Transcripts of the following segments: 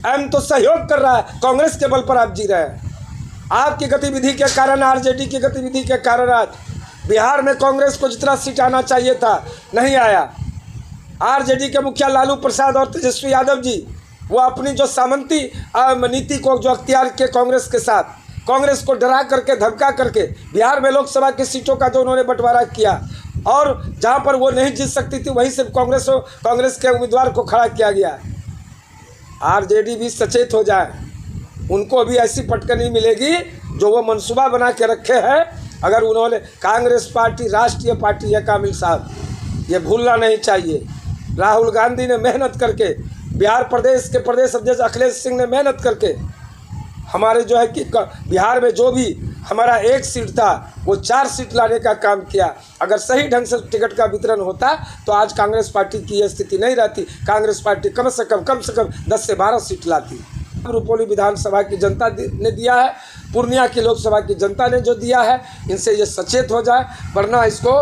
M तो सहयोग कर रहा है, कांग्रेस के बल पर आप जी रहे हैं। आपकी गतिविधि के कारण, आरजेडी की गतिविधि के कारण आज बिहार में कांग्रेस को जितना सीट आना चाहिए था नहीं आया। आरजेडी के मुखिया लालू प्रसाद और तेजस्वी यादव जी वो अपनी जो सामंती नीति को जो अख्तियार के कांग्रेस के साथ, कांग्रेस को डरा करके धमका करके बिहार में लोकसभा की सीटों का जो उन्होंने बंटवारा किया और जहां पर वो नहीं जीत सकती थी वहीं से कांग्रेस के उम्मीदवार को खड़ा किया गया। आरजेडी भी सचेत हो जाए, उनको भी ऐसी पटकनी मिलेगी जो वो मंसूबा बना के रखे हैं। अगर उन्होंने कांग्रेस पार्टी राष्ट्रीय पार्टी है कामिल साहब, ये भूलना नहीं चाहिए। राहुल गांधी ने मेहनत करके, बिहार प्रदेश के प्रदेश अध्यक्ष अखिलेश सिंह ने मेहनत करके हमारे जो है कि बिहार में जो भी हमारा एक सीट था वो 4 सीट लाने का काम किया। अगर सही ढंग से टिकट का वितरण होता तो आज कांग्रेस पार्टी की यह स्थिति नहीं रहती। कांग्रेस पार्टी कम से कम 10 से 12 सीट लाती। रुपौली विधानसभा की जनता ने दिया है, पूर्णिया की लोकसभा की जनता ने जो दिया है, इनसे ये सचेत हो जाए, वरना इसको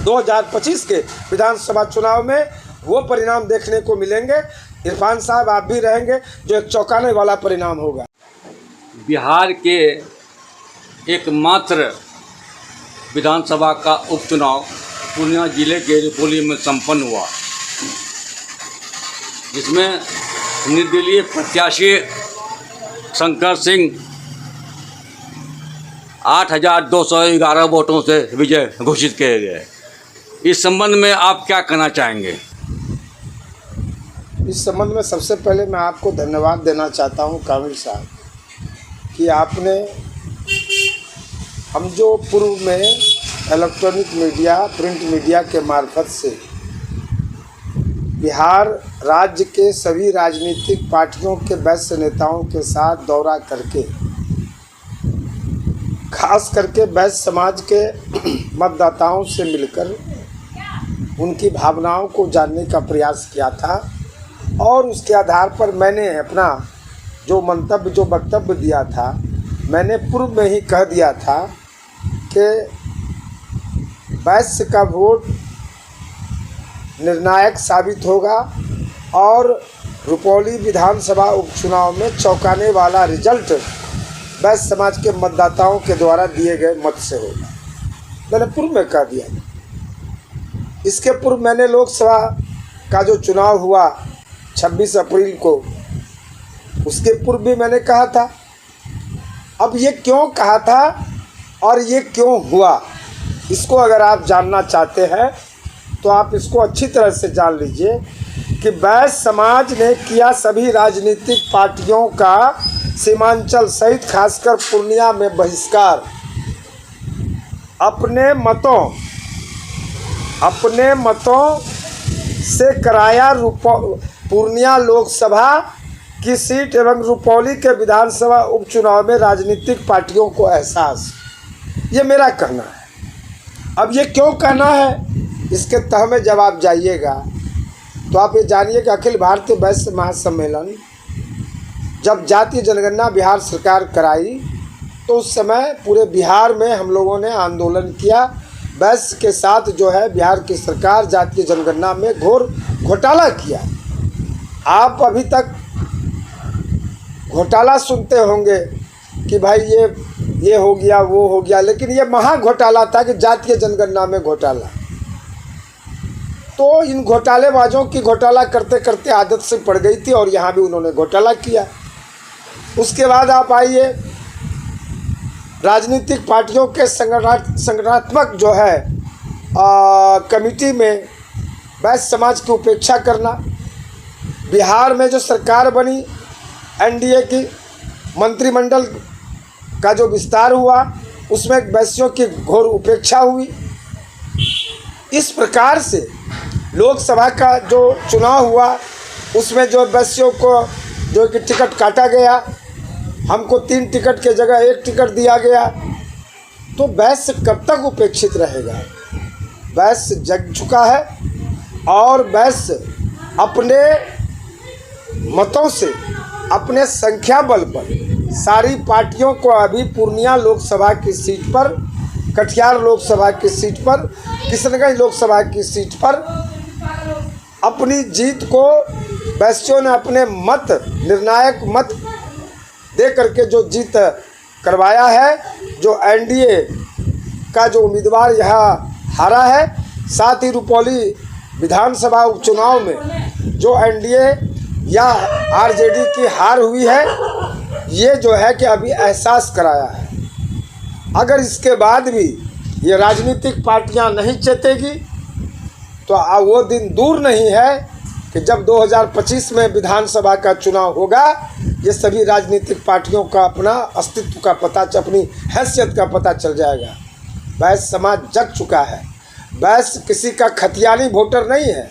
2025 के विधानसभा चुनाव में वो परिणाम देखने को मिलेंगे। इरफान साहब आप भी रहेंगे, जो एक चौंकाने वाला परिणाम होगा। बिहार के एकमात्र विधानसभा का उपचुनाव पूर्णिया जिले के रुपौली में संपन्न हुआ, जिसमें निर्दलीय प्रत्याशी शंकर सिंह 8,211 वोटों से विजय घोषित किए गए। इस संबंध में आप क्या कहना चाहेंगे? इस संबंध में सबसे पहले मैं आपको धन्यवाद देना चाहता हूं कामिल साहब कि आपने हम जो पूर्व में इलेक्ट्रॉनिक मीडिया, प्रिंट मीडिया के मार्फत से बिहार राज्य के सभी राजनीतिक पार्टियों के वरिष्ठ नेताओं के साथ दौरा करके, खास करके वैश्य समाज के मतदाताओं से मिलकर उनकी भावनाओं को जानने का प्रयास किया था और उसके आधार पर मैंने अपना जो मंतव्य, जो वक्तव्य दिया था, मैंने पूर्व में ही कह दिया था कि वैश्य का वोट निर्णायक साबित होगा और रुपौली विधानसभा उपचुनाव में चौंकाने वाला रिजल्ट वैश्य समाज के मतदाताओं के द्वारा दिए गए मत से होगा। मैंने पूर्व में कह दिया। इसके पूर्व मैंने लोकसभा का जो चुनाव हुआ 26 अप्रैल को, उसके पूर्व भी मैंने कहा था। अब ये क्यों कहा था और ये क्यों हुआ, इसको अगर आप जानना चाहते हैं तो आप इसको अच्छी तरह से जान लीजिए कि वैश्य समाज ने किया सभी राजनीतिक पार्टियों का सीमांचल सहित खासकर पूर्णिया में बहिष्कार। अपने मतों से कराया पूर्णिया लोकसभा की सीट एवं रुपौली के विधानसभा उपचुनाव में राजनीतिक पार्टियों को एहसास। ये मेरा कहना है। अब ये क्यों कहना है, इसके तह में जब आप जाइएगा तो आप ये जानिए कि अखिल भारतीय वैश्य महासम्मेलन जब जातीय जनगणना बिहार सरकार कराई तो उस समय पूरे बिहार में हम लोगों ने आंदोलन किया। वैश्य के साथ जो है बिहार की सरकार जातीय जनगणना में घोर घोटाला किया। आप अभी तक घोटाला सुनते होंगे कि भाई ये हो गया, वो हो गया, लेकिन ये महा घोटाला था कि जातीय जनगणना में घोटाला। तो इन घोटालेबाजों की घोटाला करते करते आदत से पड़ गई थी और यहाँ भी उन्होंने घोटाला किया। उसके बाद आप आइए, राजनीतिक पार्टियों के संगठनात्मक जो है कमेटी में वैश्य समाज की उपेक्षा करना। बिहार में जो सरकार बनी एनडीए की, मंत्रिमंडल का जो विस्तार हुआ उसमें वैश्यों की घोर उपेक्षा हुई। इस प्रकार से लोकसभा का जो चुनाव हुआ उसमें जो वैश्यों को जो कि टिकट काटा गया, हमको 3 टिकट के जगह 1 टिकट दिया गया। तो वैश्य कब तक उपेक्षित रहेगा? वैश्य जग चुका है और वैश्य अपने मतों से, अपने संख्या बल पर सारी पार्टियों को अभी पूर्णिया लोकसभा की सीट पर, कटिहार लोकसभा की सीट पर, किशनगंज लोकसभा की सीट पर अपनी जीत को वैश्यों ने अपने मत, निर्णायक मत दे करके जो जीत करवाया है, जो एनडीए का जो उम्मीदवार यहाँ हारा है, साथ ही रुपौली विधानसभा उपचुनाव में जो एनडीए या आरजेडी की हार हुई है, ये जो है कि अभी एहसास कराया है। अगर इसके बाद भी ये राजनीतिक पार्टियां नहीं चेतेगी तो वो दिन दूर नहीं है कि जब 2025 में विधानसभा का चुनाव होगा, ये सभी राजनीतिक पार्टियों का अपना अस्तित्व का पता, अपनी हैसियत का पता चल जाएगा। वैश्य समाज जग चुका है। वैश्य किसी का खतियानी वोटर नहीं है।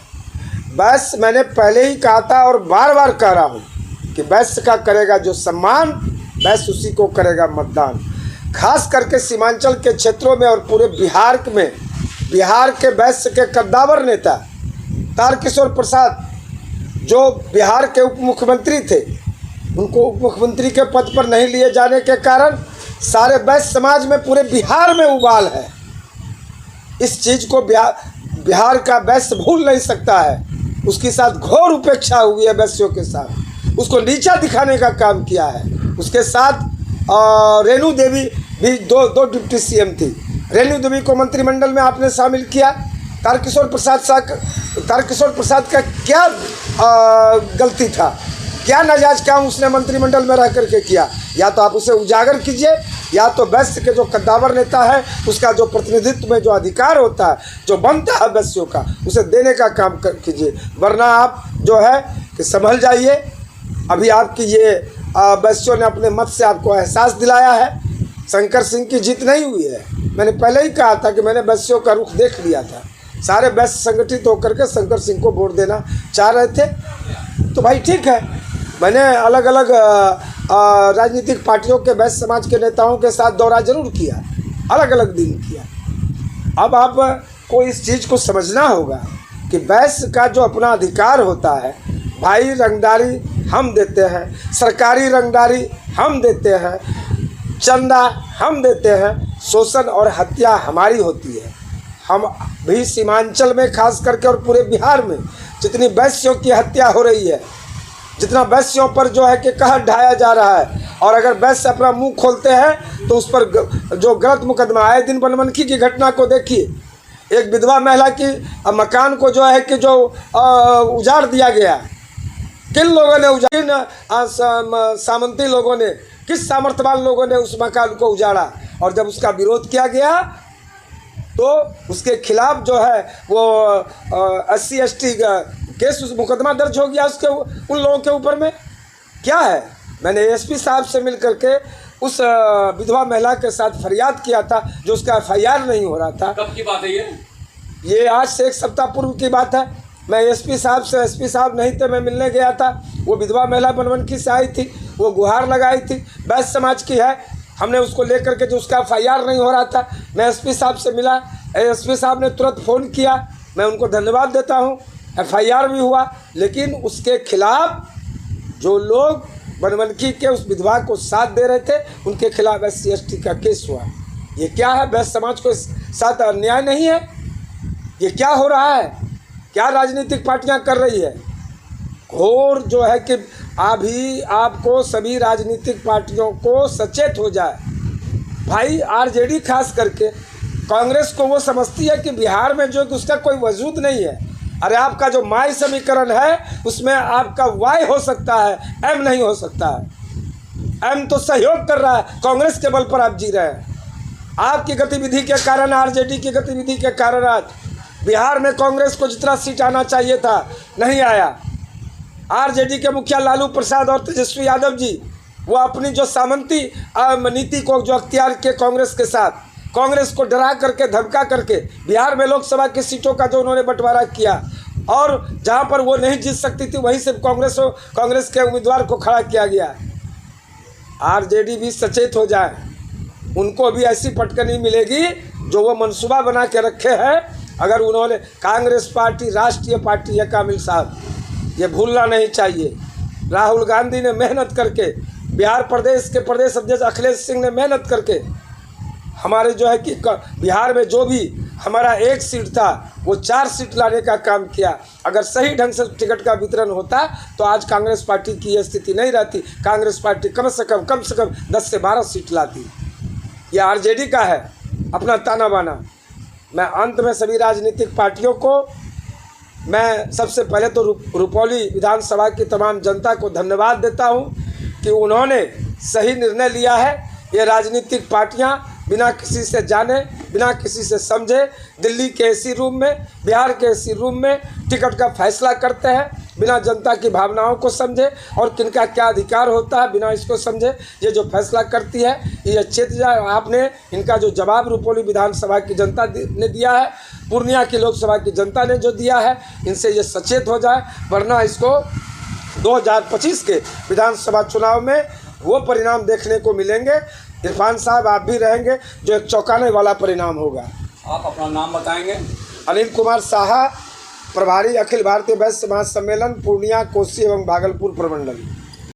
वैश्य, मैंने पहले ही कहा था और बार बार कह रहा हूँ कि वैश्य का करेगा जो सम्मान, वैश्य उसी को करेगा मतदान। खास करके सीमांचल के क्षेत्रों में और पूरे बिहार में, बिहार के वैश्य के कद्दावर नेता तारकिशोर प्रसाद जो बिहार के उप मुख्यमंत्री थे, उनको उप मुख्यमंत्री के पद पर नहीं लिए जाने के कारण सारे वैश्य समाज में, पूरे बिहार में उबाल है। इस चीज़ को बिहार का वैश्य भूल नहीं सकता है। उसके साथ घोर उपेक्षा हुई है वैश्यों के साथ, उसको नीचा दिखाने का काम किया है। उसके साथ रेणु देवी भी दो डिप्टी सीएम थी। रेणु देवी को मंत्रिमंडल में आपने शामिल किया। तारकिशोर प्रसाद का क्या गलती था, क्या नाजायज काम उसने मंत्रिमंडल में रह करके किया? या तो आप उसे उजागर कीजिए, या तो वैश्य के जो कद्दावर नेता है उसका जो प्रतिनिधित्व में जो अधिकार होता है, जो बनता है वैश्यों का, उसे देने का काम कीजिए। वरना आप जो है कि संभल जाइए। अभी आपकी ये वैश्यों ने अपने मत से आपको एहसास दिलाया है। शंकर सिंह की जीत नहीं हुई है। मैंने पहले ही कहा था कि मैंने वैश्यों का रुख देख लिया था। सारे वैश्य संगठित होकर के शंकर सिंह को वोट देना चाह रहे थे। तो भाई ठीक है, मैंने अलग अलग राजनीतिक पार्टियों के वैश्य समाज के नेताओं के साथ दौरा जरूर किया, अलग अलग दिन किया। अब आपको इस चीज़ को समझना होगा कि वैश्य का जो अपना अधिकार होता है, भाई रंगदारी हम देते हैं, सरकारी रंगदारी हम देते हैं, चंदा हम देते हैं, शोषण और हत्या हमारी होती है। हम भी सीमांचल में खास करके और पूरे बिहार में जितनी वैश्यों की हत्या हो रही है, जितना वैश्यों पर जो है कि कहर ढाया जा रहा है, और अगर वैश्य अपना मुंह खोलते हैं तो उस पर जो गलत मुकदमा, आए दिन बनमनखी की घटना को देखिए। एक विधवा महिला की मकान को जो है कि जो उजाड़ दिया गया, किन लोगों ने उजाड़ा? सामंती लोगों ने, किस सामर्थ्यवान लोगों ने उस मकान को उजाड़ा? और जब उसका विरोध किया गया तो उसके खिलाफ जो है वो SC/ST केस, उस मुकदमा दर्ज हो गया उसके उन लोगों के ऊपर में। क्या है, मैंने ASP साहब से मिल करके उस विधवा महिला के साथ फरियाद किया था, जो उसका FIR नहीं हो रहा था। कब की बात है ये आज से 1 सप्ताह पूर्व की बात है। मैं SP साहब से, SP साहब नहीं थे, मैं मिलने गया था। वो विधवा महिला बनमनखी से आई थी, वो गुहार लगाई थी, वैश्य समाज की है। हमने उसको लेकर के, जो उसका FIR नहीं हो रहा था, मैं SP साहब से मिला। SP साहब ने तुरंत फ़ोन किया, मैं उनको धन्यवाद देता हूँ। FIR भी हुआ, लेकिन उसके खिलाफ जो लोग बनमनखी के उस विधवा को साथ दे रहे थे, उनके खिलाफ SC/ST का केस हुआ। ये क्या है? वैश्य समाज को साथ अन्याय नहीं है? ये क्या हो रहा है? क्या राजनीतिक पार्टियां कर रही है? घोर जो है कि अभी आपको सभी राजनीतिक पार्टियों को सचेत हो जाए। भाई RJD खास करके कांग्रेस को वो समझती है कि बिहार में जो कि उसका कोई वजूद नहीं है। अरे आपका जो माई समीकरण है उसमें आपका Y हो सकता है, M नहीं हो सकता है। M तो सहयोग कर रहा है, कांग्रेस के बल पर आप जी रहे हैं। आपकी गतिविधि के कारण, RJD की गतिविधि के कारण आज बिहार में कांग्रेस को जितना सीट आना चाहिए था नहीं आया। RJD के मुखिया लालू प्रसाद और तेजस्वी यादव जी, वो अपनी जो सामंती नीति को जो अख्तियार किए कांग्रेस के साथ, कांग्रेस को डरा करके, धमका करके बिहार में लोकसभा की सीटों का जो उन्होंने बंटवारा किया, और जहां पर वो नहीं जीत सकती थी वहीं से कांग्रेस के उम्मीदवार को खड़ा किया गया। RJD भी सचेत हो जाए, उनको भी ऐसी पटकनी मिलेगी जो वो मंसूबा बना के रखे हैं। अगर उन्होंने, कांग्रेस पार्टी राष्ट्रीय पार्टी है कामिल साहब, ये भूलना नहीं चाहिए। राहुल गांधी ने मेहनत करके, बिहार प्रदेश के प्रदेश अध्यक्ष अखिलेश सिंह ने मेहनत करके हमारे जो है कि बिहार में जो भी हमारा 1 सीट था, वो 4 सीट लाने का काम किया। अगर सही ढंग से टिकट का वितरण होता तो आज कांग्रेस पार्टी की ये स्थिति नहीं रहती। कांग्रेस पार्टी कम से कम 10 से 12 सीट लाती। ये आरजेडी का है अपना ताना बाना। मैं अंत में सभी राजनीतिक पार्टियों को, मैं सबसे पहले तो रुपौली विधानसभा की तमाम जनता को धन्यवाद देता हूँ कि उन्होंने सही निर्णय लिया है। ये राजनीतिक पार्टियां बिना किसी से जाने, बिना किसी से समझे दिल्ली के एसी रूम में, बिहार के एसी रूम में टिकट का फैसला करते हैं, बिना जनता की भावनाओं को समझे और किनका क्या अधिकार होता है बिना इसको समझे ये जो फैसला करती है। ये चेत जाए आपने, इनका जो जवाब रुपौली विधानसभा की जनता ने दिया है, पूर्णिया की लोकसभा की जनता ने जो दिया है, इनसे ये सचेत हो जाए, वरना इसको 2025 के विधानसभा चुनाव में वो परिणाम देखने को मिलेंगे। इरफान साहब आप भी रहेंगे, जो एक चौंकाने वाला परिणाम होगा। आप अपना नाम बताएंगे? अनिल कुमार साहा, प्रभारी अखिल भारतीय वैश्य समाज सम्मेलन पूर्णिया, कोसी एवं भागलपुर प्रमंडल।